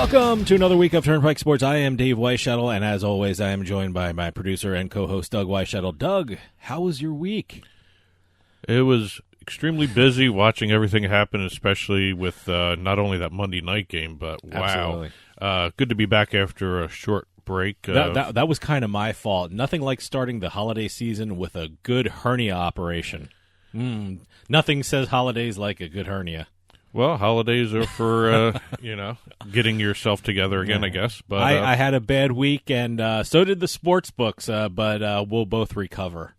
Welcome to another week of Turnpike Sports. I am Dave Weishuttle, and as always, I am joined by my producer and co-host, Doug Weishuttle. Doug, how was your week? It was extremely busy watching everything happen, especially with not only that Monday night game, but wow. Good to be back after a short break. That was kind of my fault. Nothing like starting the holiday season with a good hernia operation. Nothing says holidays like a good hernia. Well, holidays are for, getting yourself together again, I guess. But I had a bad week, and so did the sports books, but we'll both recover.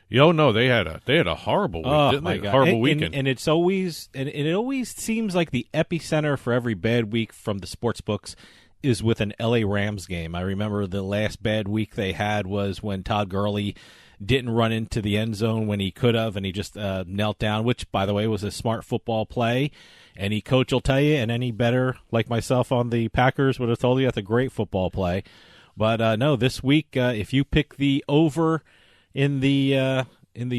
No, they had a horrible week, didn't they? God. Horrible weekend. And it always seems like the epicenter for every bad week from the sports books is with an LA Rams game. I remember the last bad week they had was when Todd Gurley didn't run into the end zone when he could have, and he just knelt down, which, by the way, was a smart football play. Any coach will tell you, and any bettor like myself on the Packers would have told you that's a great football play. But no, this week, if you pick the over in the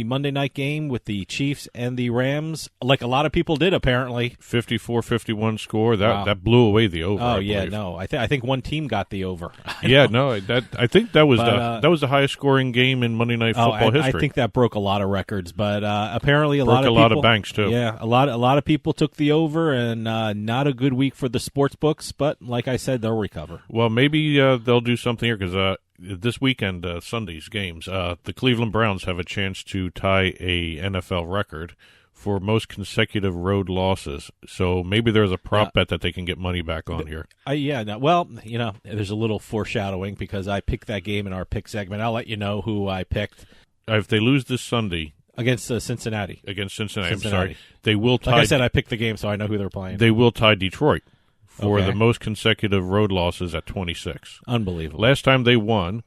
Monday night game with the Chiefs and the Rams, like a lot of people did apparently. 54-51 score. That blew away the over. Oh yeah, no. I think one team got the over. I think that was the highest scoring game in Monday Night Football history. I think that broke a lot of records, but apparently a lot of banks too. Yeah, a lot of people took the over, and not a good week for the sports books. But like I said, they'll recover. Well, maybe they'll do something here because this weekend, Sunday's games, the Cleveland Browns have a chance to tie a NFL record for most consecutive road losses. So maybe there's a prop bet that they can get money back on here. There's a little foreshadowing because I picked that game in our pick segment. I'll let you know who I picked. If they lose this Sunday against Cincinnati. I'm sorry. They will tie. Like I said, I picked the game, so I know who they're playing. They will tie Detroit for the most consecutive road losses at 26. Unbelievable. Last time they won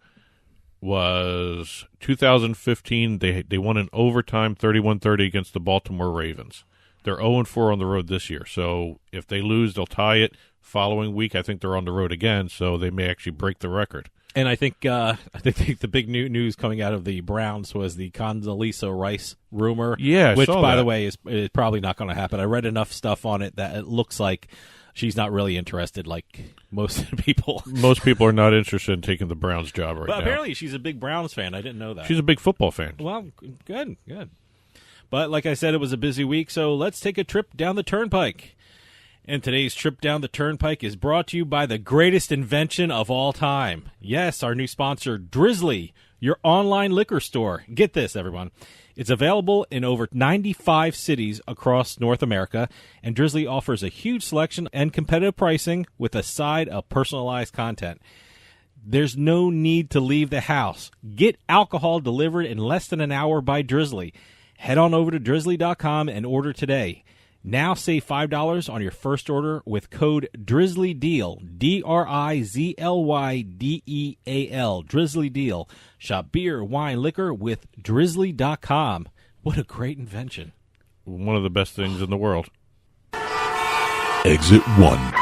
was 2015. They won in overtime 31-30 against the Baltimore Ravens. They're 0-4 on the road this year. So if they lose, they'll tie it. Following week, I think they're on the road again, so they may actually break the record. And I think the big news coming out of the Browns was the Condoleezza Rice rumor. Yeah, which, by the way, is probably not going to happen. I read enough stuff on it that it looks like she's not really interested, like most people. Most people are not interested in taking the Browns job right now. But apparently she's a big Browns fan. I didn't know that. She's a big football fan. Well, good. But like I said, it was a busy week, so let's take a trip down the Turnpike. And today's trip down the Turnpike is brought to you by the greatest invention of all time. Yes, our new sponsor, Drizzly, your online liquor store. Get this, everyone. It's available in over 95 cities across North America, and Drizzly offers a huge selection and competitive pricing with a side of personalized content. There's no need to leave the house. Get alcohol delivered in less than an hour by Drizzly. Head on over to drizzly.com and order today. Now save $5 on your first order with code DRIZZLYDEAL, DRIZLYDEAL, Drizzly Deal. Shop beer, wine, liquor with drizzly.com. What a great invention. One of the best things in the world. Exit 1.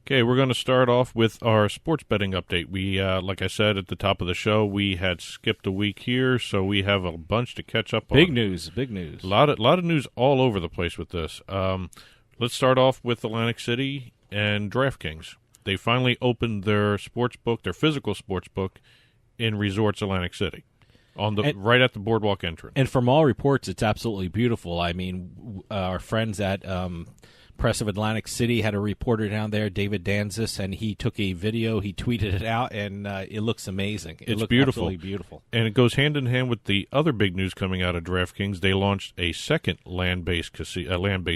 Okay, we're going to start off with our sports betting update. We, like I said at the top of the show, we had skipped a week here, so we have a bunch to catch up on. Big news. A lot of news all over the place with this. Let's start off with Atlantic City and DraftKings. They finally opened their sports book, their physical sports book, in Resorts Atlantic City, right at the boardwalk entrance. And from all reports, it's absolutely beautiful. I mean, our friends at Press of Atlantic City had a reporter down there, David Danzis, and he took a video, he tweeted it out, and it looks amazing. It's beautiful. Absolutely beautiful. And it goes hand in hand with the other big news coming out of DraftKings. They launched a second land-based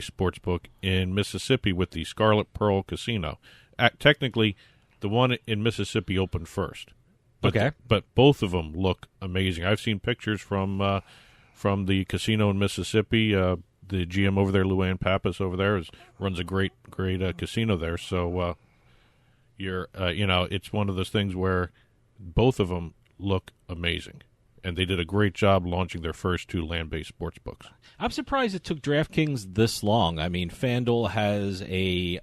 sports book in Mississippi with the Scarlet Pearl Casino. Technically, the one in Mississippi opened first. But both of them look amazing. I've seen pictures from the casino in Mississippi. The GM over there, Luann Pappas over there, runs a great casino there. So it's one of those things where both of them look amazing, and they did a great job launching their first two land-based sports books. I'm surprised it took DraftKings this long. I mean, FanDuel has a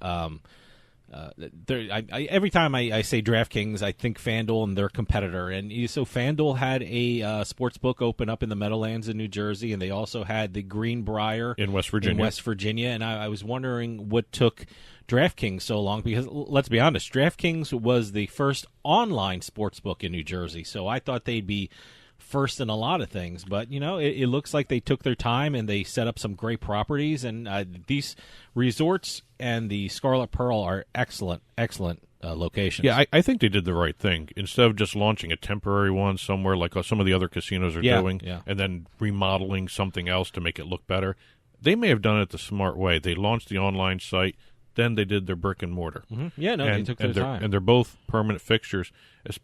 every time I say DraftKings, I think FanDuel and their competitor. And so FanDuel had a sports book open up in the Meadowlands in New Jersey, and they also had the Greenbrier in West Virginia. And I was wondering what took DraftKings so long, because let's be honest, DraftKings was the first online sports book in New Jersey, so I thought they'd be first in a lot of things, but it looks like they took their time and they set up some great properties, and these resorts and the Scarlet Pearl are excellent locations. Yeah, I think they did the right thing. Instead of just launching a temporary one somewhere like some of the other casinos are doing, and then remodeling something else to make it look better, they may have done it the smart way. They launched the online site, then they did their brick and mortar. Mm-hmm. Yeah, no, they took their time. And they're both permanent fixtures.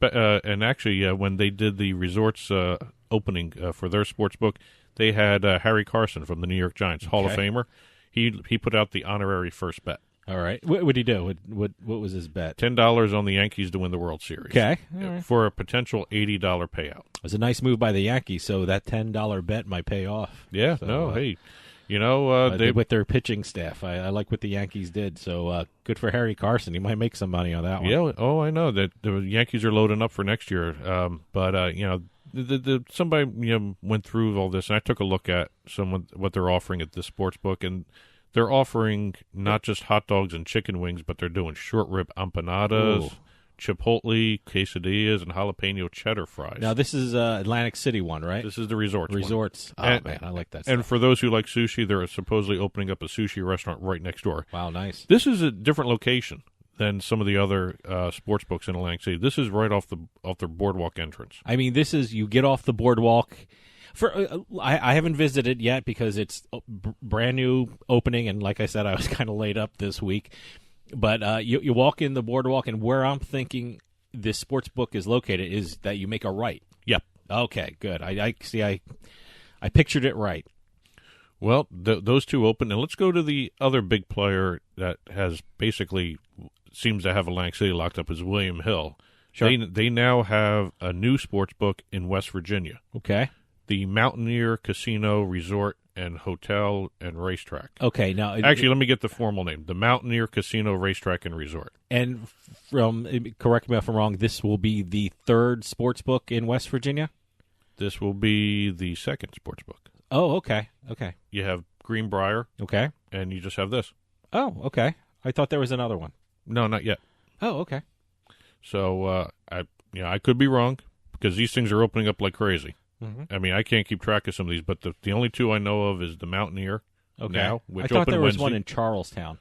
And actually, when they did the resorts opening for their sports book, they had Harry Carson from the New York Giants, Hall of Famer. He put out the honorary first bet. All right. What would he do? What was his bet? $10 on the Yankees to win the World Series. Okay. Right. For a potential $80 payout. It was a nice move by the Yankees, so that $10 bet might pay off. Yeah, so, hey. With their pitching staff, I like what the Yankees did. So good for Harry Carson. He might make some money on that one. Yeah. Oh, I know that the Yankees are loading up for next year. Somebody went through all this, and I took a look at what they're offering at this sports book, and they're offering not just hot dogs and chicken wings, but they're doing short rib empanadas. Ooh. Chipotle, quesadillas, and jalapeno cheddar fries. Now, this is Atlantic City one, right? This is the resorts. Oh, man, I like that stuff. And for those who like sushi, they're supposedly opening up a sushi restaurant right next door. Wow, nice. This is a different location than some of the other sports books in Atlantic City. This is right off their boardwalk entrance. I mean, this is, you get off the boardwalk. I haven't visited yet because it's brand new opening, and like I said, I was kind of laid up this week. But you walk in the boardwalk, and where I'm thinking this sports book is located is that you make a right. Yep. Okay, good. I see. I pictured it right. Well, those two open, and let's go to the other big player that has basically seems to have Atlantic City locked up is William Hill. Sure. They now have a new sports book in West Virginia. Okay. The Mountaineer Casino Resort and Hotel and Racetrack. Okay, now actually, let me get the formal name: the Mountaineer Casino Racetrack and Resort. And correct me if I'm wrong, this will be the third sports book in West Virginia. This will be the second sports book. Oh, okay. You have Greenbrier. Okay. And you just have this. Oh, okay. I thought there was another one. No, not yet. Oh, okay. So I could be wrong because these things are opening up like crazy. Mm-hmm. I mean, I can't keep track of some of these, but the only two I know of is the Mountaineer. Okay. Now, which I thought opened there was Wednesday. one in Charlestown.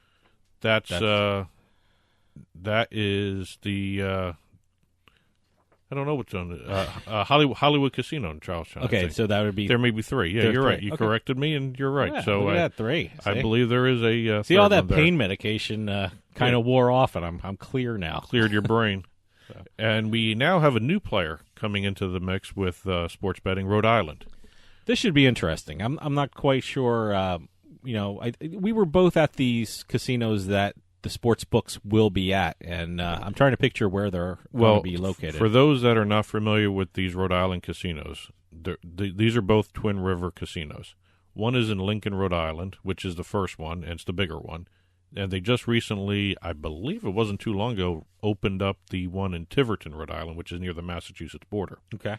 That is the I don't know what's on Hollywood Casino in Charlestown. Okay, so that would be there may be three. Yeah, you're right. You corrected me, and you're right. Yeah, so we got three. See? I believe there is a see all that pain medication kind of wore off, and I'm clear now. Cleared your brain. And we now have a new player coming into the mix with sports betting, Rhode Island. This should be interesting. I'm not quite sure. We were both at these casinos that the sports books will be at, and I'm trying to picture where they're going to be located. For those that are not familiar with these Rhode Island casinos, these are both Twin River casinos. One is in Lincoln, Rhode Island, which is the first one, and it's the bigger one. And they just recently, I believe it wasn't too long ago, opened up the one in Tiverton, Rhode Island, which is near the Massachusetts border. Okay.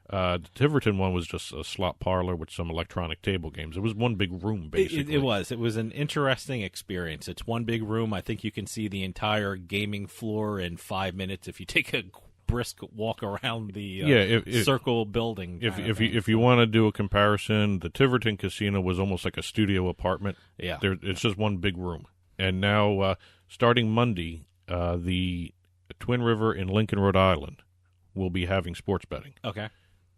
The Tiverton one was just a slot parlor with some electronic table games. It was one big room, basically. It was. It was an interesting experience. It's one big room. I think you can see the entire gaming floor in 5 minutes if you take a brisk walk around the circle building. If you want to do a comparison, the Tiverton Casino was almost like a studio apartment. Yeah. It's just one big room. And now, starting Monday, the Twin River in Lincoln, Rhode Island, will be having sports betting. Okay.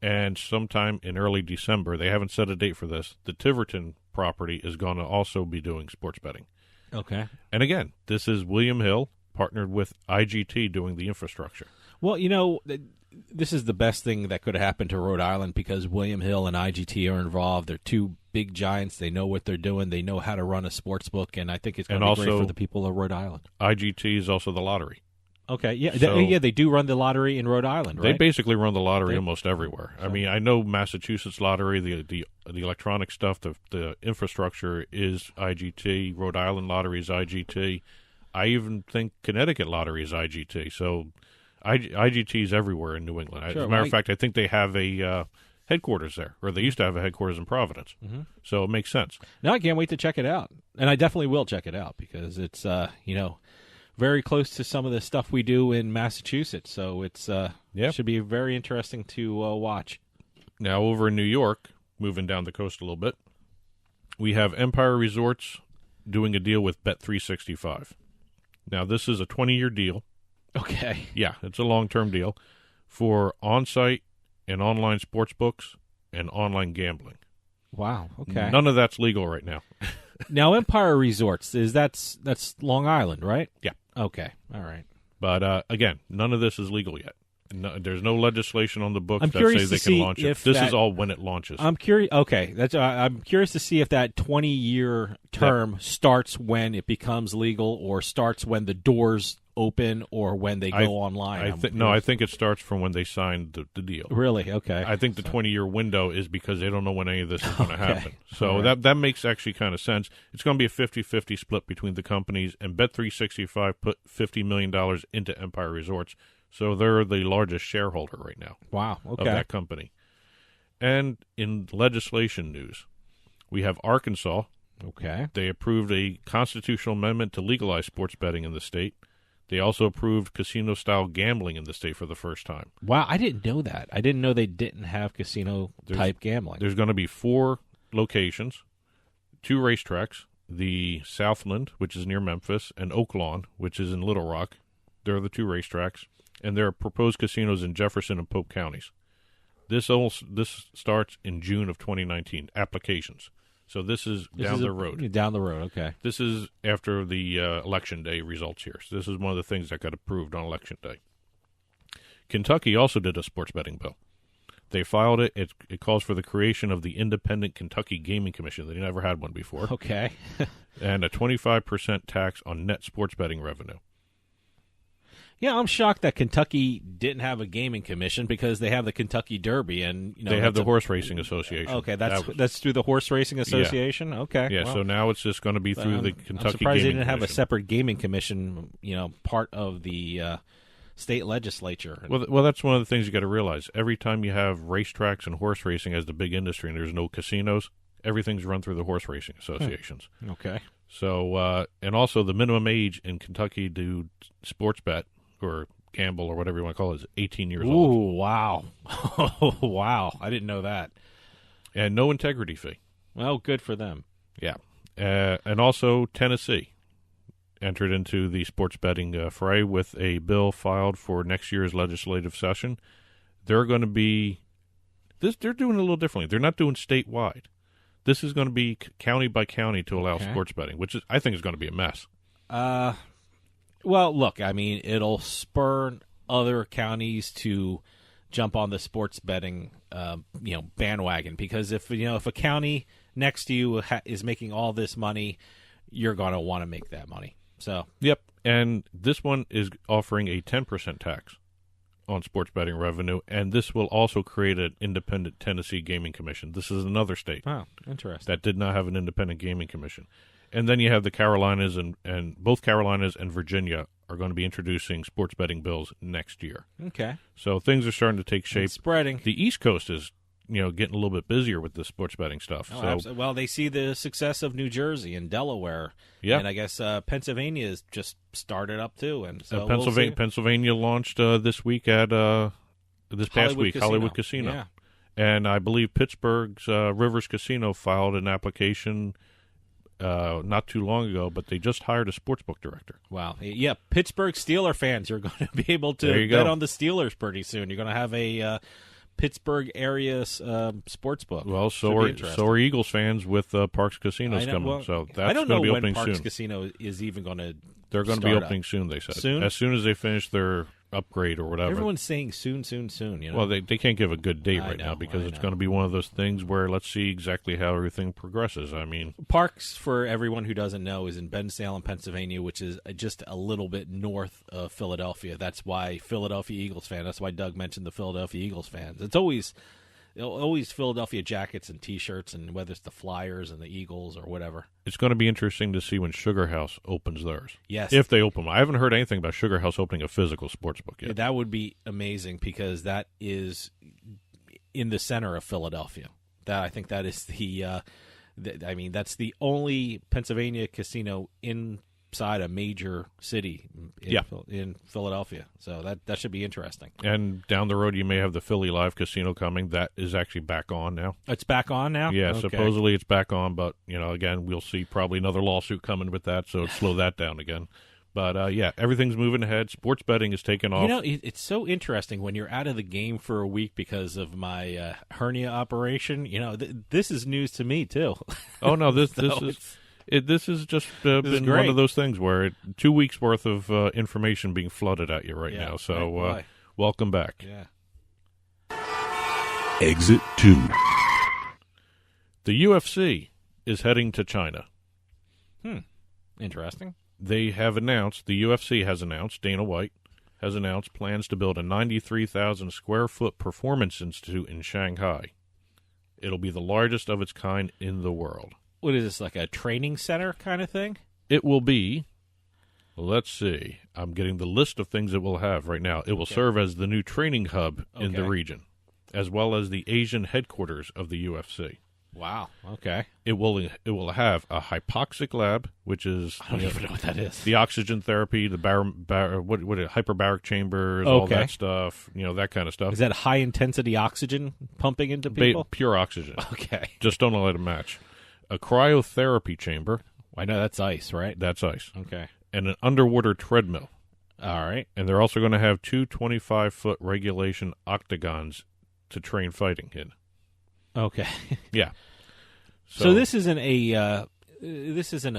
And sometime in early December, they haven't set a date for this, the Tiverton property is going to also be doing sports betting. Okay. And again, this is William Hill partnered with IGT doing the infrastructure. Well, this is the best thing that could have happened to Rhode Island because William Hill and IGT are involved. They're two big giants. They know what they're doing. They know how to run a sports book, and I think it's going to be great for the people of Rhode Island. IGT is also the lottery. Okay, yeah, they do run the lottery in Rhode Island, right? They basically run the lottery almost everywhere. I mean, I know Massachusetts lottery, the electronic stuff, the infrastructure is IGT. Rhode Island lottery is IGT. I even think Connecticut Lottery is IGT. So IGT is everywhere in New England. As a matter of fact, I think they have a headquarters there, or they used to have a headquarters in Providence. Mm-hmm. So it makes sense. No, I can't wait to check it out. And I definitely will check it out because it's, very close to some of the stuff we do in Massachusetts. So it's should be very interesting to watch. Now, over in New York, moving down the coast a little bit, we have Empire Resorts doing a deal with Bet365. Now, this is a 20-year deal. Okay. Yeah, it's a long-term deal for on-site and online sports books and online gambling. Wow, okay. None of that's legal right now. Now, Empire Resorts, that's Long Island, right? Yeah. Okay, all right. But, again, none of this is legal yet. No, there's no legislation on the books that say they can launch it. This is all when it launches. I'm curious. Okay, I'm curious to see if that 20-year term starts when it becomes legal, or starts when the doors open, or when they go online. I think it starts from when they signed the deal. Really? Okay. I think the 20-year window is because they don't know when any of this is going to happen. So that makes actually kind of sense. It's going to be a 50-50 split between the companies, and Bet365 put $50 million into Empire Resorts. So they're the largest shareholder right now. Wow, okay. Of that company. And in legislation news, we have Arkansas. Okay. They approved a constitutional amendment to legalize sports betting in the state. They also approved casino-style gambling in the state for the first time. Wow, I didn't know that. I didn't know they didn't have casino-type gambling. There's going to be 4 locations, 2 racetracks, the Southland, which is near Memphis, and Oaklawn, which is in Little Rock. They're the 2 racetracks. And there are proposed casinos in Jefferson and Pope counties. This starts in June of 2019, applications. So this is down the road. Down the road, okay. This is after the Election Day results here. So this is one of the things that got approved on Election Day. Kentucky also did a sports betting bill. They filed it. It calls for the creation of the Independent Kentucky Gaming Commission. They never had one before. Okay. And a 25% tax on net sports betting revenue. Yeah, I'm shocked that Kentucky didn't have a gaming commission because they have the Kentucky Derby and they have the Horse Racing Association. Okay, that's through the Horse Racing Association. Yeah. Okay, yeah. Well, so now it's just going to be through the Kentucky. I'm surprised Gaming they didn't have a Commission. separate gaming commission. Part of the state legislature. Well, that's one of the things you got to realize. Every time you have racetracks and horse racing as the big industry, and there's no casinos, everything's run through the horse racing associations. Okay. So, and also the minimum age in Kentucky to sports bet or gamble or whatever you want to call it is 18 years old. Ooh, wow. Wow. I didn't know that. And no integrity fee. Well, good for them. Yeah. And also Tennessee entered into the sports betting fray with a bill filed for next year's legislative session. They're going to be they're doing it a little differently. They're not doing statewide. This is going to be county by county to allow sports betting, which I think is going to be a mess. Well, look, I mean, it'll spur other counties to jump on the sports betting, bandwagon. Because if a county next to you is making all this money, you're going to want to make that money. So, yep. And this one is offering a 10% tax on sports betting revenue, and this will also create an independent Tennessee Gaming Commission. This is another state. Wow, interesting. That did not have an independent gaming commission. And then you have the Carolinas, and both Carolinas and Virginia are going to be introducing sports betting bills next year. Okay. So things are starting to take shape. It's spreading. The East Coast is, getting a little bit busier with the sports betting stuff. Oh, so, absolutely. Well, they see the success of New Jersey and Delaware. Yeah. And I guess Pennsylvania has just started up too. And so Pennsylvania launched this week at this past week, Hollywood Casino. Yeah. And I believe Pittsburgh's Rivers Casino filed an application not too long ago, but they just hired a sportsbook director. Wow. Yeah, Pittsburgh Steeler fans are going to be able to bet on the Steelers pretty soon. You're going to have a Pittsburgh area sportsbook. Well, so are Eagles fans with Parks Casinos coming. Well, so that's going to be opening soon. I don't know when Parks Casino is even going to They're going to be opening soon, they said. Soon? As soon as they finish their upgrade or whatever. Everyone's saying soon. Well, they can't give a good date right now because it's going to be one of those things where let's see exactly how everything progresses. I mean, Parks, for everyone who doesn't know, is in Bensalem, Pennsylvania, which is just a little bit north of Philadelphia. That's why Philadelphia Eagles fan. That's why Doug mentioned the Philadelphia Eagles fans. It's always always Philadelphia jackets and T-shirts, and whether it's the Flyers and the Eagles or whatever. It's going to be interesting to see when Sugar House opens theirs. Yes. If they open them. I haven't heard anything about Sugar House opening a physical sports book yet. That would be amazing because that is in the center of Philadelphia. I think that is that's the only Pennsylvania casino inside a major city in Philadelphia. So that should be interesting. And down the road, you may have the Philly Live Casino coming. That is actually back on now. It's back on now? Yeah, okay. Supposedly it's back on, but, again, we'll see probably another lawsuit coming with that, so slow that down again. But, everything's moving ahead. Sports betting is taking off. It's so interesting when you're out of the game for a week because of my hernia operation. This is news to me, too. Oh, no, this has just been one of those things where 2 weeks' worth of information being flooded at you right now. So welcome back. Yeah. Exit 2. The UFC is heading to China. Interesting. They have announced, the UFC has announced, Dana White has announced plans to build a 93,000 square foot performance institute in Shanghai. It'll be the largest of its kind in the world. What is this, like a training center kind of thing? It will be, let's see, I'm getting the list of things it will have right now. It will serve as the new training hub in the region, as well as the Asian headquarters of the UFC. Wow. Okay. It will have a hypoxic lab, which is I don't even know what that is. the oxygen therapy, the hyperbaric chambers, all that stuff, that kind of stuff. Is that high intensity oxygen pumping into people? Pure oxygen. Okay. Just don't let it match. A cryotherapy chamber. I know that's ice, right? That's ice. Okay. And an underwater treadmill. All right. And they're also going to have 2 25-foot regulation octagons to train fighting in. Okay. Yeah. So this isn't a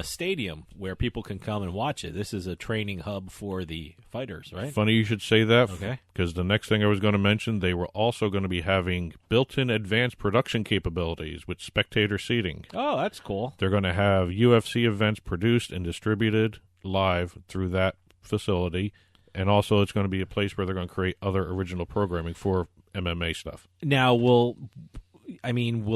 stadium where people can come and watch it. This is a training hub for the fighters, right? Funny you should say that. Okay. Because the next thing I was going to mention, they were also going to be having built-in advanced production capabilities with spectator seating. Oh, that's cool. They're going to have UFC events produced and distributed live through that facility. And also it's going to be a place where they're going to create other original programming for MMA stuff. Now, will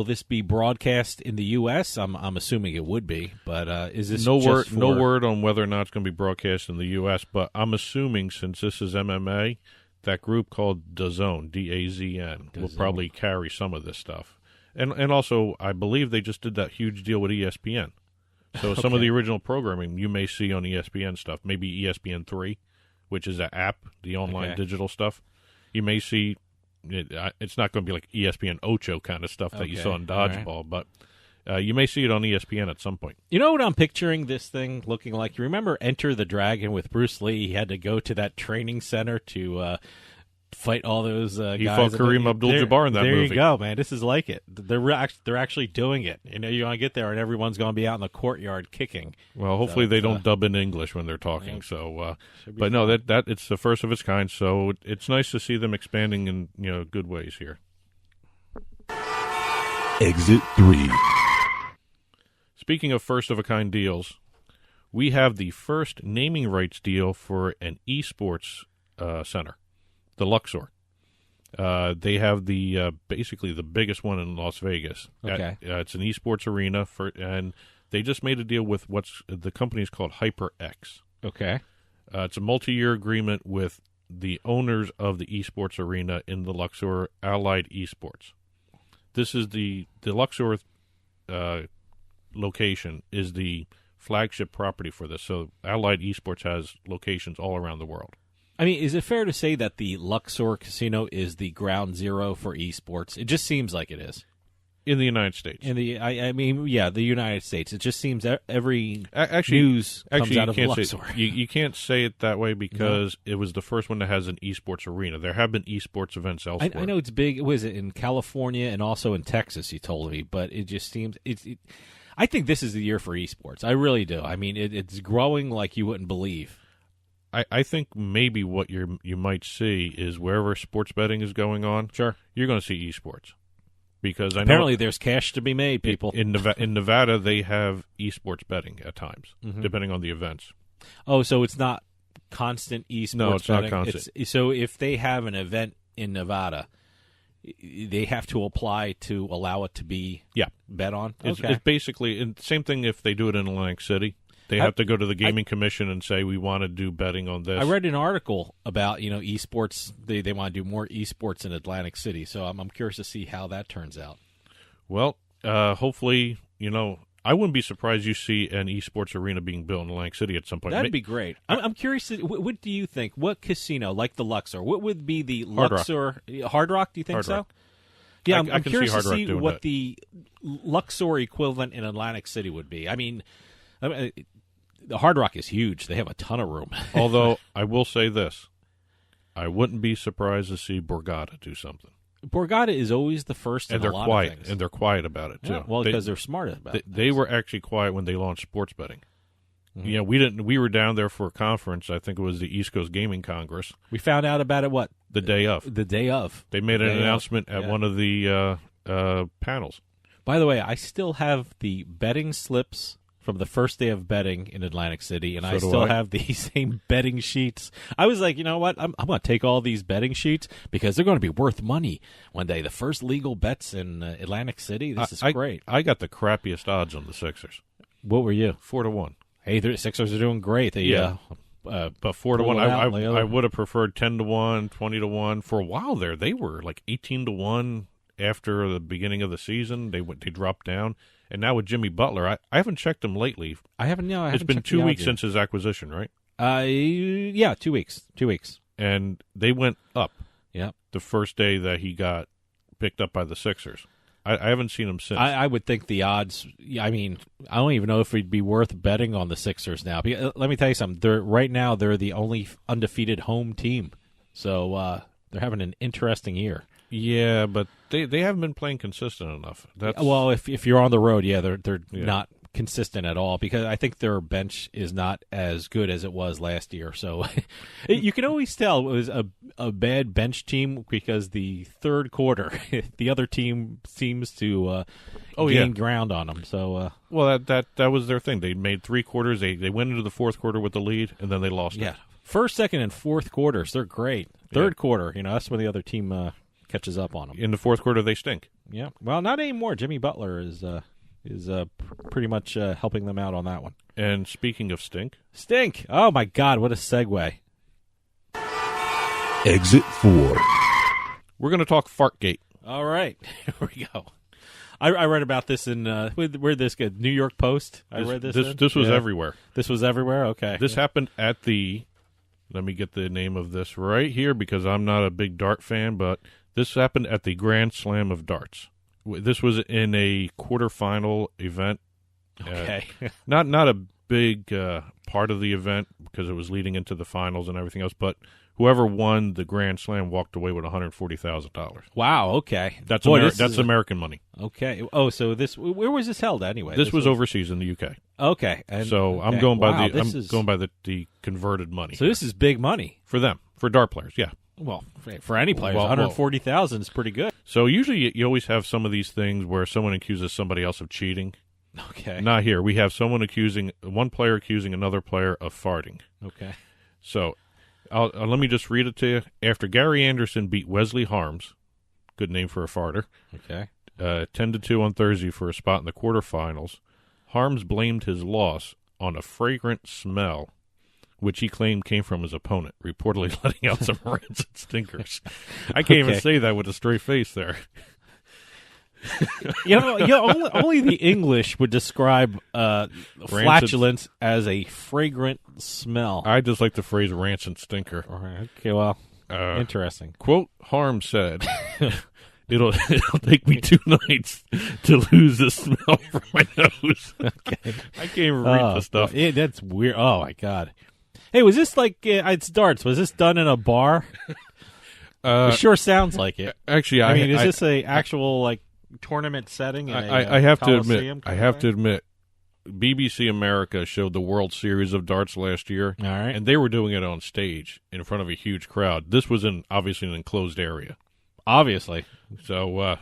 this be broadcast in the U.S.? I'm assuming it would be, but is this no word on whether or not it's going to be broadcast in the U.S., but I'm assuming since this is MMA, that group called DAZN, D-A-Z-N, will probably carry some of this stuff. And also, I believe they just did that huge deal with ESPN. So some of the original programming you may see on ESPN stuff, maybe ESPN 3, which is an app, the online digital stuff. You may see... It's not going to be like ESPN Ocho kind of stuff that you saw in Dodgeball, but you may see it on ESPN at some point. You know what I'm picturing this thing looking like? You remember Enter the Dragon with Bruce Lee? He had to go to that training center to fight all those guys. He fought Kareem Abdul-Jabbar in that movie. There you go, man. This is like it. They're actually doing it. You want to get there, and everyone's going to be out in the courtyard kicking. Well, hopefully they don't dub in English when they're talking. Yeah. So, but no, that it's the first of its kind. So it's nice to see them expanding in good ways here. Exit 3. Speaking of first of a kind deals, we have the first naming rights deal for an eSports center. The Luxor. They have the basically the biggest one in Las Vegas. Okay. It's an esports arena and they just made a deal with the company's called HyperX. Okay. It's a multi-year agreement with the owners of the esports arena in the Luxor, Allied Esports. This is the Luxor location is the flagship property for this. So Allied Esports has locations all around the world. I mean, is it fair to say that the Luxor Casino is the ground zero for esports? It just seems like it is. In the United States. The United States. It just seems every news comes out of Luxor. You can't say it that way because it was the first one that has an esports arena. There have been esports events elsewhere. I know it's big. Was it in California and also in Texas, you told me, but it just seems I think this is the year for esports. I really do. I mean, it's growing like you wouldn't believe. I think maybe what you might see is wherever sports betting is going on, sure, you're going to see esports. Because apparently there's cash to be made, people. In Nevada, they have esports betting at times, depending on the events. Oh, so it's not constant esports betting? No, it's not constant. So if they have an event in Nevada, they have to apply to allow it to be bet on? It's basically and same thing if they do it in Atlantic City. They have to go to the gaming commission and say, we want to do betting on this. I read an article about, esports. They want to do more esports in Atlantic City, so I'm curious to see how that turns out. Well, hopefully, I wouldn't be surprised you see an esports arena being built in Atlantic City at some point. That'd be great. I'm curious, what do you think? What casino, like the Luxor, what would be the Luxor? Hard Rock, do you think Hard so? Rock. Yeah, I I'm can curious see Hard to Rock see doing what that. the Luxor equivalent in Atlantic City would be. I mean, the Hard Rock is huge. They have a ton of room. Although, I will say this. I wouldn't be surprised to see Borgata do something. Borgata is always the first in a lot quiet, of things. and they're quiet about it, too. Yeah, well, because they're smart about it. They were actually quiet when they launched sports betting. Mm-hmm. We were down there for a conference. I think it was the East Coast Gaming Congress. We found out about it, what? The day of. The day of. They made an announcement at one of the panels. By the way, I still have the betting slips from the first day of betting in Atlantic City, and I still have the same betting sheets. I was like, you know what? I'm going to take all these betting sheets because they're going to be worth money one day. The first legal bets in Atlantic City. This is great. I got the crappiest odds on the Sixers. What were you? 4-1. Hey, the Sixers are doing great. They, but 4-1. I would have preferred 10-1, 20-1. For a while there, they were like 18-1 after the beginning of the season. They dropped down. And now with Jimmy Butler, I haven't checked him lately. I haven't. No, I it's haven't. Been 2 weeks since his acquisition, right? Yeah, 2 weeks. 2 weeks. And they went up. Yeah. The first day that he got picked up by the Sixers. I haven't seen him since. I would think the odds. I mean, I don't even know if it'd be worth betting on the Sixers now. Let me tell you something. Right now, they're the only undefeated home team, so they're having an interesting year. Yeah, but they haven't been playing consistent enough. Well, if you're on the road, they're not consistent at all because I think their bench is not as good as it was last year. So you can always tell it was a bad bench team because the third quarter, the other team seems to gain ground on them. So well, that was their thing. They made 3 quarters. They went into the fourth quarter with the lead, and then they lost it. First, second, and fourth quarters, they're great. Third quarter, that's when the other team catches up on them. In the fourth quarter, they stink. Yeah, well, not anymore. Jimmy Butler is pretty much helping them out on that one. And speaking of stink. Oh, my God, what a segue. Exit 4. We're going to talk fartgate. All right, here we go. I read about this in, where'd this get? New York Post? I read this This was everywhere. This was everywhere? Okay. This happened at let me get the name of this right here because I'm not a big dart fan, but this happened at the Grand Slam of Darts. This was in a quarterfinal event. Okay. Not a big part of the event because it was leading into the finals and everything else, but whoever won the Grand Slam walked away with $140,000. Wow, okay. That's American money. Okay. Oh, so where was this held anyway? This was overseas in the UK. Okay. I'm going by the converted money. So this is big money for them, for dart players, yeah. Well, for any players, 140,000 is pretty good. So usually you always have some of these things where someone accuses somebody else of cheating. Okay. Not here. We have one player accusing another player of farting. Okay. So let me just read it to you. After Gary Anderson beat Wesley Harms, good name for a farter, okay, 10-2 on Thursday for a spot in the quarterfinals, Harms blamed his loss on a fragrant smell, which he claimed came from his opponent, reportedly letting out some rancid stinkers. I can't even say that with a straight face there. Only the English would describe flatulence as a fragrant smell. I just like the phrase rancid stinker. All right. Okay, well, interesting. Quote, Harm said, It'll take me 2 nights to lose the smell from my nose. Okay. I can't even read the stuff. That's weird. Oh, my God. Hey, was this like, it's darts, was this done in a bar? It sure sounds like it. Actually, I mean, is this a actual, like, tournament setting? I have to admit, BBC America showed the World Series of Darts last year. All right. And they were doing it on stage in front of a huge crowd. This was obviously an enclosed area. Obviously. So,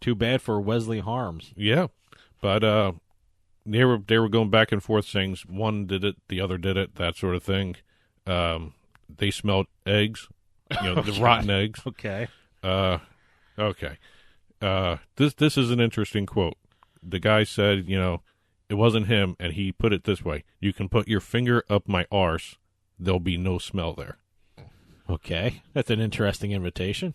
too bad for Wesley Harms. Yeah. But they were going back and forth saying one did it, the other did it, that sort of thing. They smelled eggs, the rotten eggs. Okay. Okay. This is an interesting quote. The guy said, it wasn't him, and he put it this way: "You can put your finger up my arse, there'll be no smell there." Okay, that's an interesting invitation.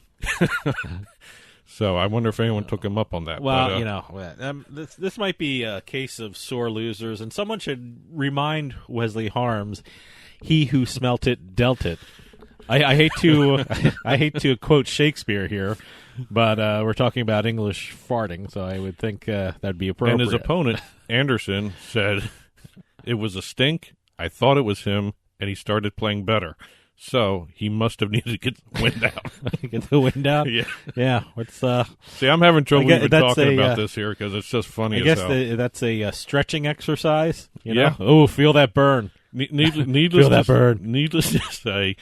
So I wonder if anyone took him up on that. Well, this might be a case of sore losers, and someone should remind Wesley Harms, "He who smelt it dealt it." I hate to quote Shakespeare here, but we're talking about English farting, so I would think that'd be appropriate. And his opponent, Anderson, said, "It was a stink. I thought it was him, and he started playing better. So he must have needed to get the wind out." Get the wind out? Yeah. What's See, I'm having trouble even talking about this here because it's just funny as hell. I guess that's a stretching exercise. You Yeah. know? Oh, feel that burn. Needless to say,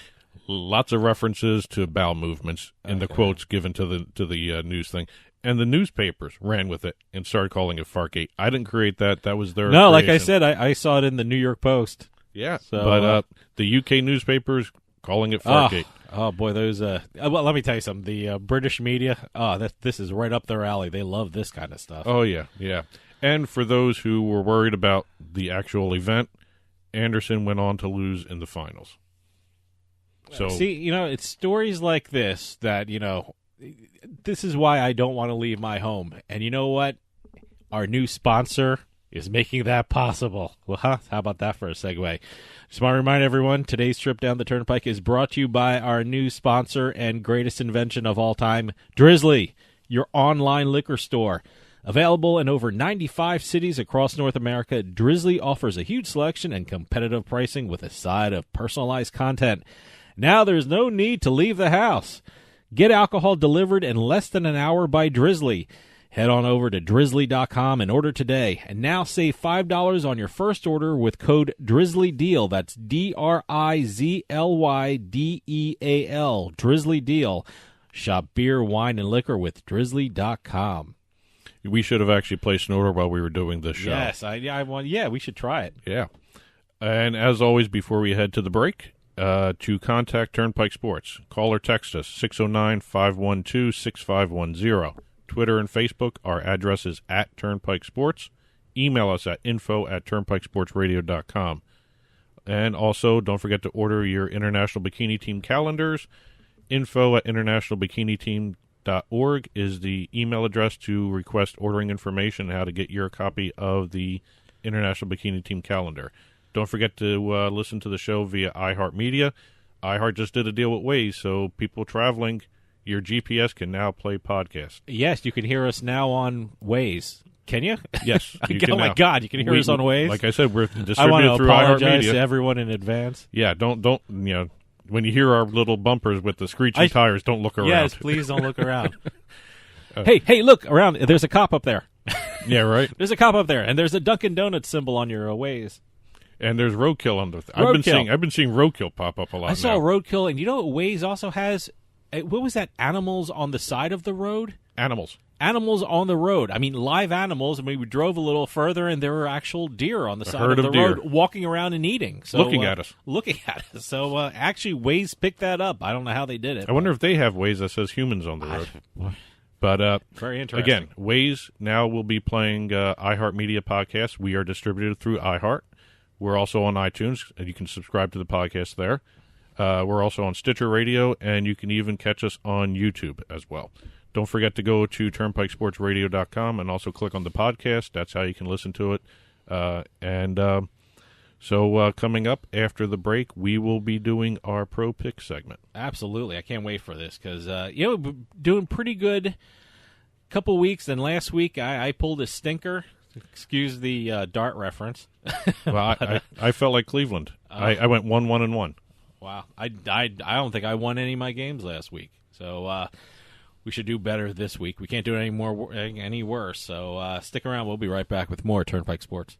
lots of references to bowel movements in the quotes given to the news thing. And the newspapers ran with it and started calling it Fartgate. I didn't create that. That was their No, creation. like I said, I saw it in the New York Post. Yeah, So, but the UK newspapers calling it Fartgate. Oh boy, those. Well, let me tell you something. The British media. This is right up their alley. They love this kind of stuff. Oh yeah. And for those who were worried about the actual event, Anderson went on to lose in the finals. So See, it's stories like this that this is why I don't want to leave my home. And you know what? Our new sponsor is making that possible. Well, how about that for a segue? Just want to remind everyone, today's trip down the Turnpike is brought to you by our new sponsor and greatest invention of all time, Drizzly, your online liquor store. Available in over 95 cities across North America, Drizzly offers a huge selection and competitive pricing with a side of personalized content. Now there's no need to leave the house. Get alcohol delivered in less than an hour by Drizzly. Head on over to drizzly.com and order today. And now save $5 on your first order with code DrizzlyDeal. That's DRIZLYDEAL. Drizzly Deal. Shop beer, wine, and liquor with drizzly.com. we should have actually placed an order while we were doing this show. Yes, we should try it. Yeah. And as always, before we head to the break, to contact Turnpike Sports, call or text us, 609-512-6510. Twitter and Facebook, our address is @Turnpike Sports. Email us at info@turnpikesportsradio.com. And also, don't forget to order your International Bikini Team calendars. info@internationalbikini.org is the email address to request ordering information and how to get your copy of the International Bikini Team calendar. Don't forget to listen to the show via iHeartMedia. iHeart just did a deal with Waze, so people traveling, your GPS can now play podcasts. Yes, you can hear us now on Waze. Can you? Yes. You can my now. God, you can hear us on Waze? Like I said, we're I distributed want to through apologize iHeartMedia. to everyone in advance. Yeah, don't when you hear our little bumpers with the screeching tires, don't look around. Yes, please don't look around. Hey, look around. There's a cop up there. Yeah, right. There's a cop up there, and there's a Dunkin' Donuts symbol on your Waze. And there's roadkill on the. Roadkill. I've been seeing roadkill pop up a lot. I saw now. roadkill, and you know what Waze also has? What was that? Animals on the side of the road. Animals on the road. I mean, live animals. I mean, we drove a little further, and there were actual deer on the side herd of the of deer. road, walking around and eating. So, looking at us. So actually, Waze picked that up. I don't know how they did it. I wonder if they have Waze that says humans on the road. But very interesting. Again, Waze now will be playing iHeartMedia podcasts. We are distributed through iHeart. We're also on iTunes, and you can subscribe to the podcast there. We're also on Stitcher Radio, and you can even catch us on YouTube as well. Don't forget to go to turnpikesportsradio.com and also click on the podcast. That's how you can listen to it. So coming up after the break, we will be doing our Pro Pick segment. Absolutely. I can't wait for this because, doing pretty good couple weeks. And last week, I pulled a stinker. Excuse the dart reference. Well, I felt like Cleveland. I went 1-1-1. Wow. I don't think I won any of my games last week. So we should do better this week. We can't do it any worse. So stick around. We'll be right back with more Turnpike Sports.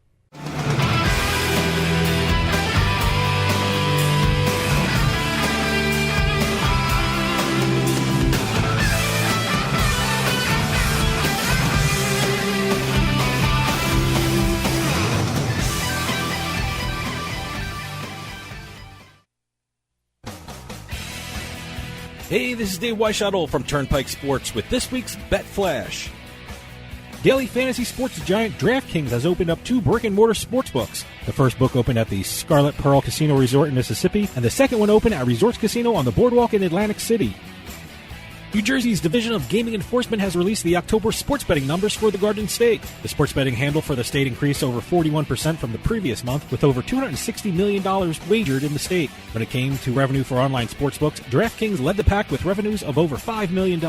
Hey, this is Dave Weishottle from Turnpike Sports with this week's Bet Flash. Daily fantasy sports giant DraftKings has opened up 2 brick-and-mortar sportsbooks. The first book opened at the Scarlet Pearl Casino Resort in Mississippi, and the second one opened at Resorts Casino on the Boardwalk in Atlantic City. New Jersey's Division of Gaming Enforcement has released the October sports betting numbers for the Garden State. The sports betting handle for the state increased over 41% from the previous month, with over $260 million wagered in the state. When it came to revenue for online sportsbooks, DraftKings led the pack with revenues of over $5 million.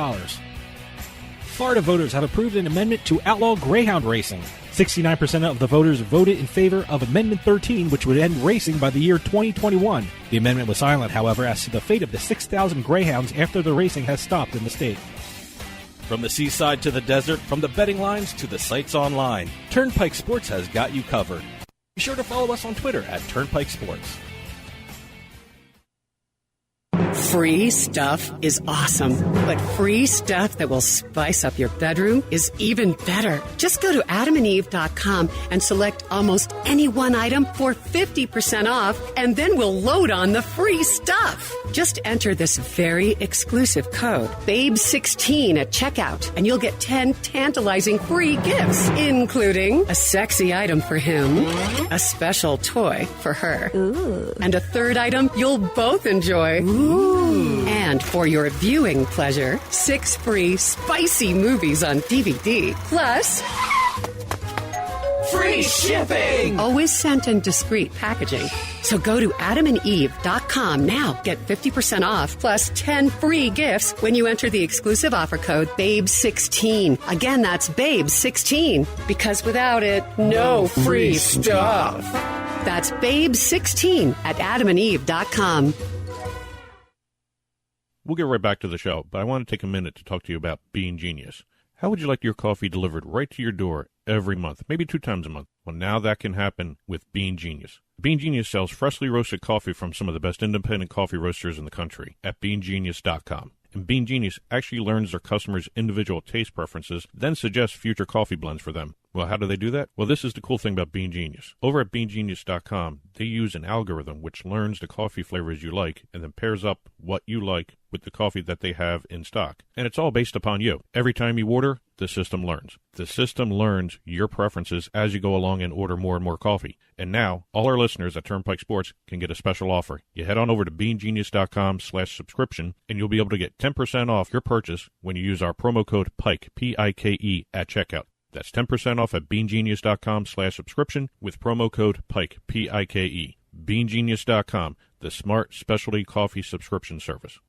Florida voters have approved an amendment to outlaw greyhound racing. 69% of the voters voted in favor of Amendment 13, which would end racing by the year 2021. The amendment was silent, however, as to the fate of the 6,000 greyhounds after the racing has stopped in the state. From the seaside to the desert, from the betting lines to the sites online, Turnpike Sports has got you covered. Be sure to follow us on Twitter at Turnpike Sports. Free stuff is awesome, but free stuff that will spice up your bedroom is even better. Just go to adamandeve.com and select almost any one item for 50% off, and then we'll load on the free stuff. Just enter this very exclusive code, BABE16 at checkout, and you'll get 10 tantalizing free gifts, including a sexy item for him, a special toy for her, and a third item you'll both enjoy. And for your viewing pleasure, 6 free spicy movies on DVD, plus free shipping! Always sent in discreet packaging. So go to adamandeve.com now. Get 50% off plus 10 free gifts when you enter the exclusive offer code BABE16. Again, that's BABE16. Because without it, no free stuff. That's BABE16 at adamandeve.com. We'll get right back to the show, but I want to take a minute to talk to you about Bean Genius. How would you like your coffee delivered right to your door every month, maybe 2 times a month? Well, now that can happen with Bean Genius. Bean Genius sells freshly roasted coffee from some of the best independent coffee roasters in the country at beangenius.com. And Bean Genius actually learns their customers' individual taste preferences, then suggests future coffee blends for them. Well, how do they do that? Well, this is the cool thing about Bean Genius. Over at beangenius.com, they use an algorithm which learns the coffee flavors you like and then pairs up what you like with the coffee that they have in stock. And it's all based upon you. Every time you order, the system learns. The system learns your preferences as you go along and order more and more coffee. And now, all our listeners at Turnpike Sports can get a special offer. You head on over to beangenius.com/subscription, and you'll be able to get 10% off your purchase when you use our promo code PIKE, P-I-K-E, at checkout. That's 10% off at beangenius.com/subscription with promo code PIKE, P-I-K-E. beangenius.com, the smart specialty coffee subscription service.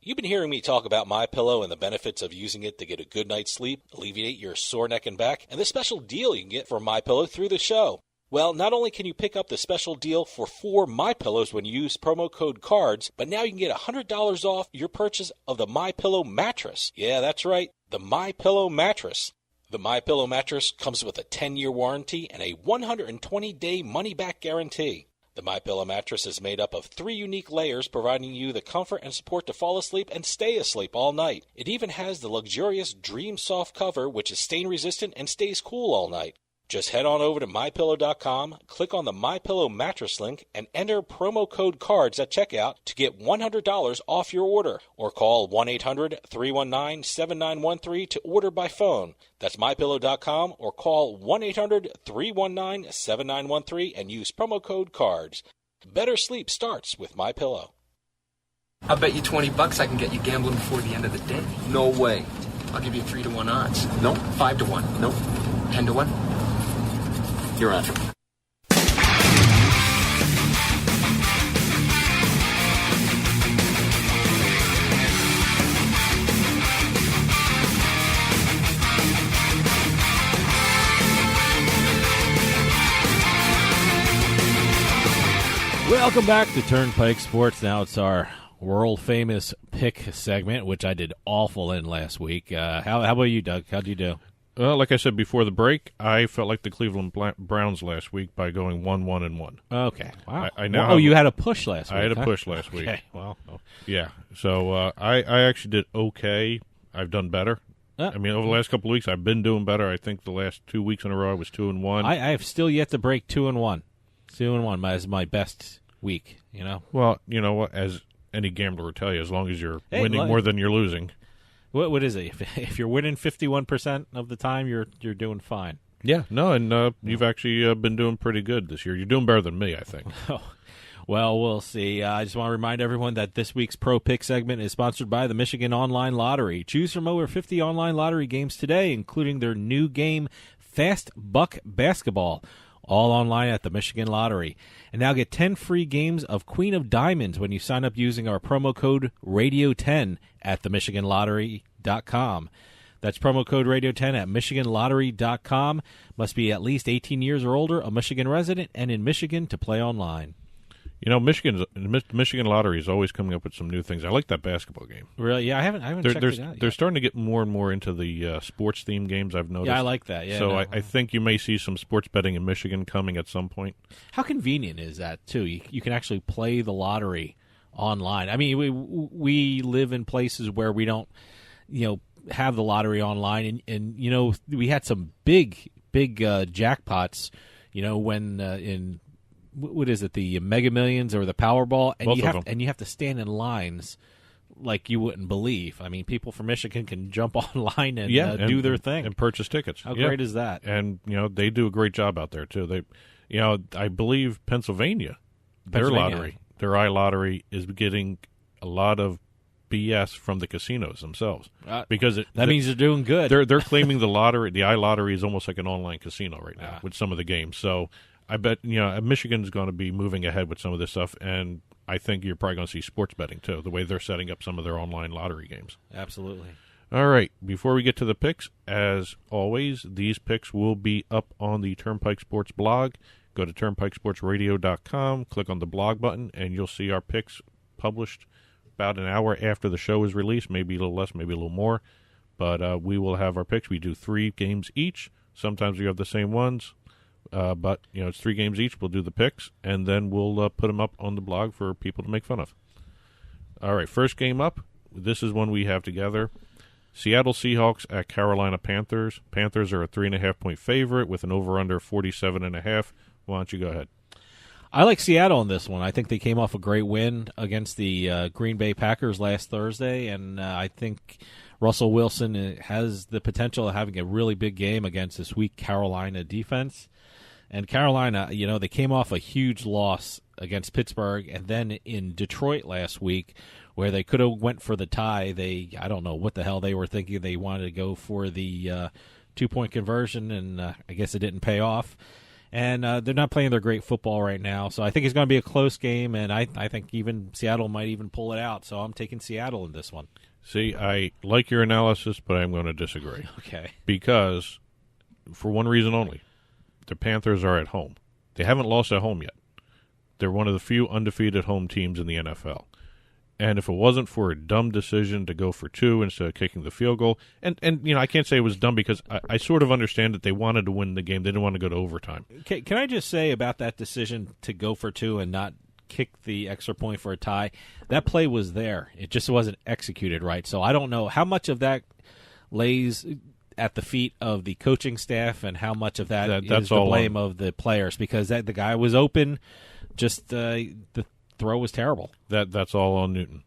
You've been hearing me talk about MyPillow and the benefits of using it to get a good night's sleep, alleviate your sore neck and back, and the special deal you can get from MyPillow through the show. Well, not only can you pick up the special deal for 4 MyPillows when you use promo code CARDS, but now you can get $100 off your purchase of the MyPillow mattress. Yeah, that's right, the MyPillow mattress. The MyPillow mattress comes with a 10-year warranty and a 120-day money-back guarantee. The MyPillow mattress is made up of 3 unique layers, providing you the comfort and support to fall asleep and stay asleep all night. It even has the luxurious Dream Soft cover, which is stain-resistant and stays cool all night. Just head on over to MyPillow.com, click on the MyPillow mattress link, and enter promo code CARDS at checkout to get $100 off your order. Or call 1-800-319-7913 to order by phone. That's MyPillow.com or call 1-800-319-7913 and use promo code CARDS. Better sleep starts with MyPillow. I'll bet you $20 I can get you gambling before the end of the day. No way. I'll give you 3-1 odds. No. 5-1. No. 10-1. You're on. Welcome back to Turnpike Sports. Now it's our world-famous pick segment, which I did awful in last week. How about you, Doug? How'd you do? Like I said before the break, I felt like the Cleveland Browns last week by going 1-1-1. Okay. Wow. I now you had a push last week. I had a huh? push last week. Okay. Well. Yeah. So I actually did okay. I've done better. I mean, over the last couple of weeks, I've been doing better. I think the last 2 weeks in a row, I was 2-1. I have still yet to break 2-1. 2-1 is my best week. You know. Well, you know what? As any gambler will tell you, as long as you're Hey, winning more than you're losing. What is it? If you're winning 51% of the time, you're doing fine. Yeah, no, and you've actually been doing pretty good this year. You're doing better than me, I think. Well, we'll see. I just want to remind everyone that this week's Pro Pick segment is sponsored by the Michigan Online Lottery. Choose from over 50 online lottery games today, including their new game, Fast Buck Basketball, all online at the Michigan Lottery. And now get 10 free games of Queen of Diamonds when you sign up using our promo code Radio10 at themichiganlottery.com. That's promo code Radio10 at michiganlottery.com. Must be at least 18 years or older, a Michigan resident, and in Michigan to play online. You know, Michigan Lottery is always coming up with some new things. I like that basketball game. Really? Yeah, I haven't checked it out yet. They're starting to get more and more into the sports-themed games, I've noticed. Yeah, I like that. Yeah. So I think you may see some sports betting in Michigan coming at some point. How convenient is that, too? You can actually play the lottery online. I mean, we live in places where we don't, have the lottery online, and we had some big jackpots, when in what is it, the Mega Millions or the Powerball, and you have to stand in lines like you wouldn't believe. I mean, people from Michigan can jump online and do their thing and purchase tickets. How great is that? And they do a great job out there too. They, I believe Pennsylvania, their lottery, their iLottery is getting a lot of BS from the casinos themselves because that means they're doing good. They're claiming the iLottery is almost like an online casino right now with some of the games. So I bet Michigan's going to be moving ahead with some of this stuff, and I think you're probably going to see sports betting too, the way they're setting up some of their online lottery games. Absolutely. All right, before we get to the picks, as always, these picks will be up on the Turnpike Sports blog. Go to turnpikesportsradio.com, click on the blog button, and you'll see our picks published about an hour after the show is released, maybe a little less, maybe a little more. But we will have our picks. We do 3 games each. Sometimes we have the same ones. But, it's 3 games each. We'll do the picks, and then we'll put them up on the blog for people to make fun of. All right, first game up. This is one we have together. Seattle Seahawks at Carolina Panthers. Panthers are a 3.5-point favorite with an over-under 47.5. Why don't you go ahead? I like Seattle in this one. I think they came off a great win against the Green Bay Packers last Thursday, and I think Russell Wilson has the potential of having a really big game against this weak Carolina defense. And Carolina, they came off a huge loss against Pittsburgh, and then in Detroit last week, where they could have went for the tie, I don't know what the hell they were thinking. They wanted to go for the 2-point conversion, and I guess it didn't pay off. And they're not playing their great football right now, so I think it's going to be a close game, and I think even Seattle might even pull it out. So I'm taking Seattle in this one. See, I like your analysis, but I'm going to disagree. Okay. Because, for one reason only, the Panthers are at home. They haven't lost at home yet. They're one of the few undefeated home teams in the NFL. And if it wasn't for a dumb decision to go for 2 instead of kicking the field goal, and I can't say it was dumb because I sort of understand that they wanted to win the game. They didn't want to go to overtime. Can I just say about that decision to go for 2 and not kick the extra point for a tie? That play was there. It just wasn't executed right. So I don't know how much of that lays at the feet of the coaching staff and how much of that's the blame of the players, because the guy was open, just the throw was terrible. That's all on Newton.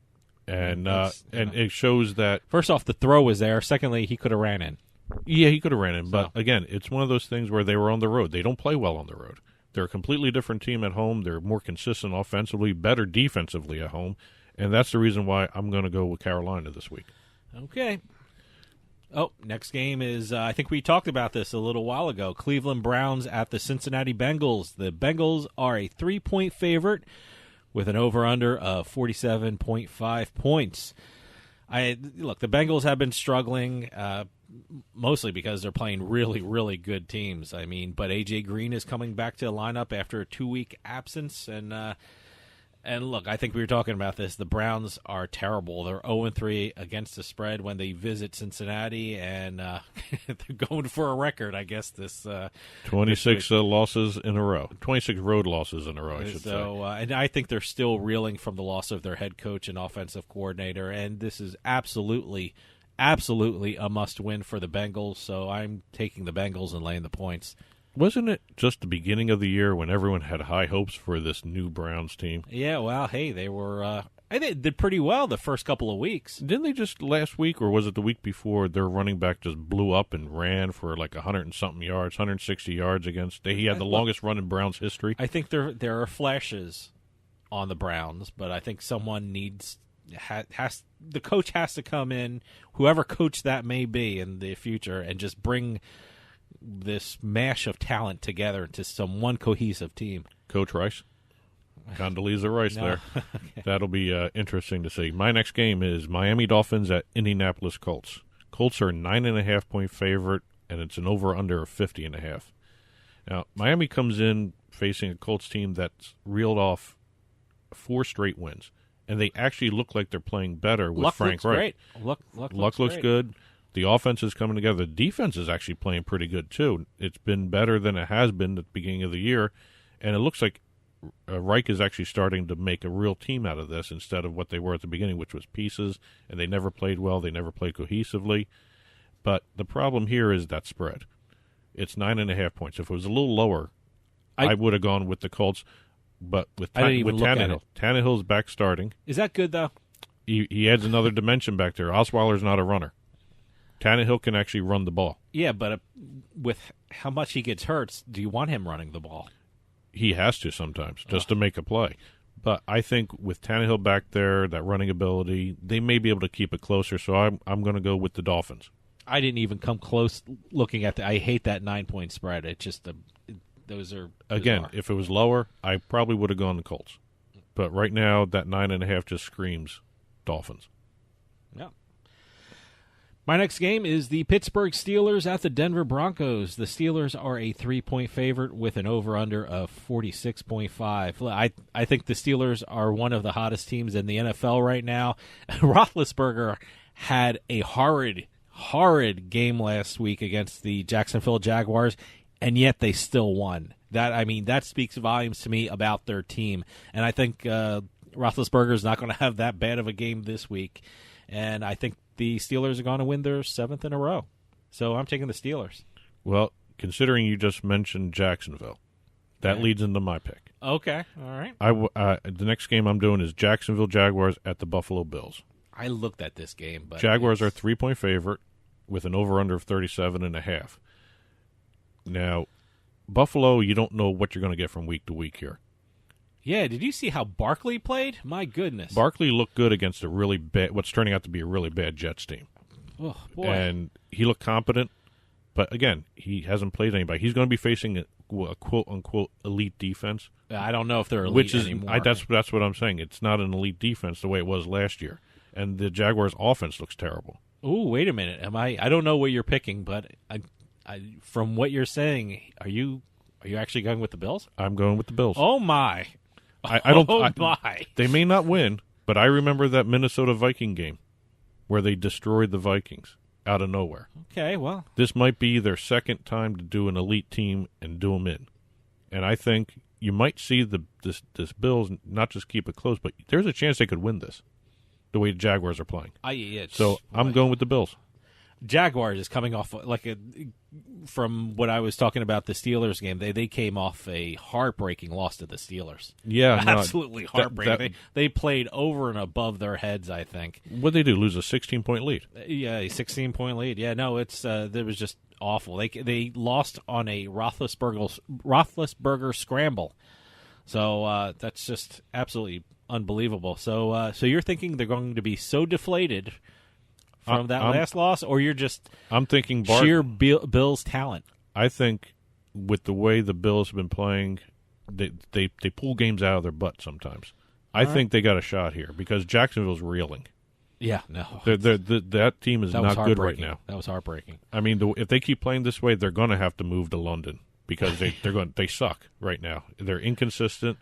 And it shows that, first off, the throw was there. Secondly, he could have ran in. Yeah, he could have ran in. But again, it's one of those things where they were on the road. They don't play well on the road. They're a completely different team at home. They're more consistent offensively, better defensively at home. And that's the reason why I'm going to go with Carolina this week. Okay. Oh, next game is, I think we talked about this a little while ago, Cleveland Browns at the Cincinnati Bengals. The Bengals are a 3-point favorite with an over-under of 47.5 points. Look, the Bengals have been struggling, mostly because they're playing really, really good teams. I mean, but A.J. Green is coming back to the lineup after a 2-week absence, and look, I think we were talking about this. The Browns are terrible. They're 0-3 against the spread when they visit Cincinnati, and they're going for a record, I guess, this 26 losses in a row. 26 road losses in a row, I should say. And I think they're still reeling from the loss of their head coach and offensive coordinator, and this is absolutely a must-win for the Bengals, so I'm taking the Bengals and laying the points. Wasn't it just the beginning of the year when everyone had high hopes for this new Browns team? Yeah, well, hey, they were I think they did pretty well the first couple of weeks. Didn't they just last week, or was it the week before, their running back just blew up and ran for like 100-something yards, 160 yards against? He had the longest run in Browns history. I think there are flashes on the Browns, but I think someone the coach has to come in, whoever coach that may be in the future, and just bring this mash of talent together into some one cohesive team. Coach Rice. Condoleezza Rice there. Okay. That'll be interesting to see. My next game is Miami Dolphins at Indianapolis Colts. Colts are 9.5-point favorite, and it's an over-under of 50.5. Now, Miami comes in facing a Colts team that's reeled off 4 straight wins, and they actually look like they're playing better with Frank Reich. Luck looks great. good. The offense is coming together. The defense is actually playing pretty good, too. It's been better than it has been at the beginning of the year, and it looks like Reich is actually starting to make a real team out of this instead of what they were at the beginning, which was pieces, and they never played well. They never played cohesively. But the problem here is that spread. It's 9.5 points. If it was a little lower, I would have gone with the Colts. But with Tannehill, Tannehill's back starting. Is that good, though? He adds another dimension back there. Osweiler's not a runner. Tannehill can actually run the ball. Yeah, but with how much he gets hurt, do you want him running the ball? He has to sometimes just to make a play. But I think with Tannehill back there, that running ability, they may be able to keep it closer. So I'm going to go with the Dolphins. I didn't even come close looking at I hate that 9-point spread. It's just those are bizarre. Again, if it was lower, I probably would have gone the Colts. But right now, that 9.5 just screams Dolphins. Yeah. My next game is the Pittsburgh Steelers at the Denver Broncos. The Steelers are a 3-point favorite with an over-under of 46.5. I think the Steelers are one of the hottest teams in the NFL right now. Roethlisberger had a horrid game last week against the Jacksonville Jaguars, and yet they still won. That speaks volumes to me about their team. And I think Roethlisberger is not going to have that bad of a game this week. And I think the Steelers are going to win their 7th in a row. So I'm taking the Steelers. Well, considering you just mentioned Jacksonville, that leads into my pick. Okay, all right. The next game I'm doing is Jacksonville Jaguars at the Buffalo Bills. I looked at this game, but Jaguars are a 3-point favorite with an over-under of 37.5. Now, Buffalo, you don't know what you're going to get from week to week here. Yeah, did you see how Barkley played? My goodness. Barkley looked good against what's turning out to be a really bad Jets team. Oh, boy. And he looked competent, but again, he hasn't played anybody. He's going to be facing a quote-unquote elite defense. I don't know if they're elite anymore. That's what I'm saying. It's not an elite defense the way it was last year. And the Jaguars' offense looks terrible. Ooh, wait a minute. I don't know what you're picking, but from what you're saying, are you actually going with the Bills? I'm going with the Bills. Oh, my. My. They may not win, but I remember that Minnesota Viking game where they destroyed the Vikings out of nowhere. Okay, well. This might be their second time to do an elite team and do them in. And I think you might see this Bills not just keep it close, but there's a chance they could win this the way the Jaguars are playing. So I'm going with the Bills. Jaguars is coming off from what I was talking about the Steelers game. They came off a heartbreaking loss to the Steelers. Yeah, absolutely heartbreaking. They played over and above their heads, I think. What did they do? Lose a 16-point lead? Yeah, a 16-point lead. Yeah, no, it was just awful. They lost on a Roethlisberger scramble. So that's just absolutely unbelievable. So you're thinking they're going to be so deflated from that last loss, or you're just I'm thinking sheer Bills talent? I think with the way the Bills have been playing, they pull games out of their butt sometimes. I think they got a shot here because Jacksonville's reeling. Yeah, no. That team is not good right now. That was heartbreaking. I mean, if they keep playing this way, they're going to have to move to London because they suck right now. They're inconsistent.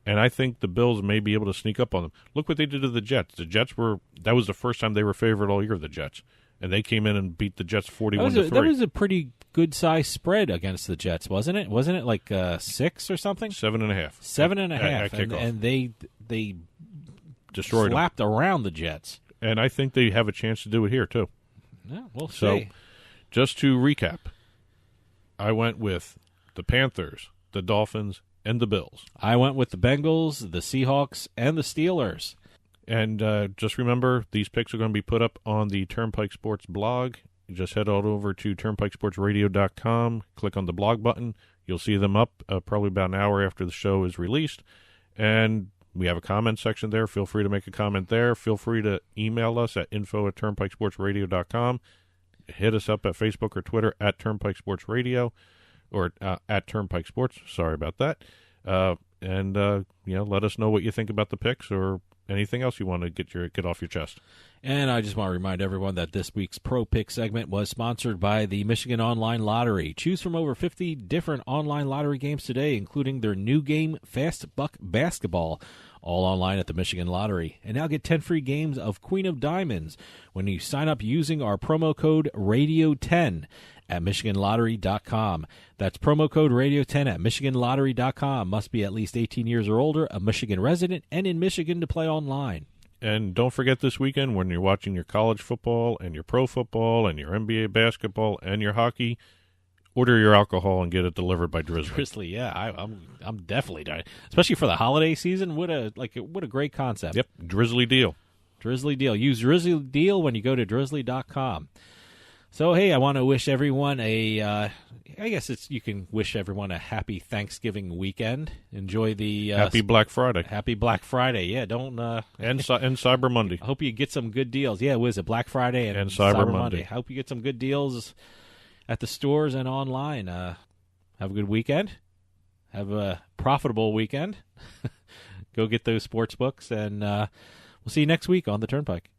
And I think the Bills may be able to sneak up on them. Look what they did to the Jets. The Jets that was the first time they were favored all year, the Jets. And they came in and beat the Jets 41-3. That was a pretty good-sized spread against the Jets, wasn't it? Wasn't it like 6 or something? 7.5. 7.5. At kickoff. And they destroyed slapped them. around the Jets. And I think they have a chance to do it here, too. Yeah, we'll see. So, just to recap, I went with the Panthers, the Dolphins, and the Bills. I went with the Bengals, the Seahawks, and the Steelers. And just remember, these picks are going to be put up on the Turnpike Sports blog. You just head on over to turnpikesportsradio.com, click on the blog button. You'll see them up probably about an hour after the show is released. And we have a comment section there. Feel free to make a comment there. Feel free to email us at info@turnpikesportsradio.com. Hit us up at Facebook or Twitter at Turnpike Sports Radio or at Turnpike Sports. Sorry about that. And let us know what you think about the picks or anything else you want to get off your chest. And I just want to remind everyone that this week's Pro Pick segment was sponsored by the Michigan Online Lottery. Choose from over 50 different online lottery games today, including their new game, Fast Buck Basketball, all online at the Michigan Lottery. And now get 10 free games of Queen of Diamonds when you sign up using our promo code RADIO10 at MichiganLottery.com. That's promo code RADIO10 at MichiganLottery.com. Must be at least 18 years or older, a Michigan resident, and in Michigan to play online. And don't forget this weekend when you're watching your college football and your pro football and your NBA basketball and your hockey, order your alcohol and get it delivered by Drizzly. Drizzly, yeah, I'm definitely dying, especially for the holiday season. What a great concept. Yep, Drizzly deal. Drizzly deal. Use Drizzly deal when you go to drizzly.com. So hey, I want to wish everyone you can wish everyone a happy Thanksgiving weekend. Enjoy the happy Black Friday. Happy Black Friday. Yeah, don't and Cyber Monday. I hope you get some good deals. Yeah, what is it? Black Friday and Cyber Monday. I hope you get some good deals at the stores and online. Have a good weekend. Have a profitable weekend. Go get those sports books, and we'll see you next week on the Turnpike.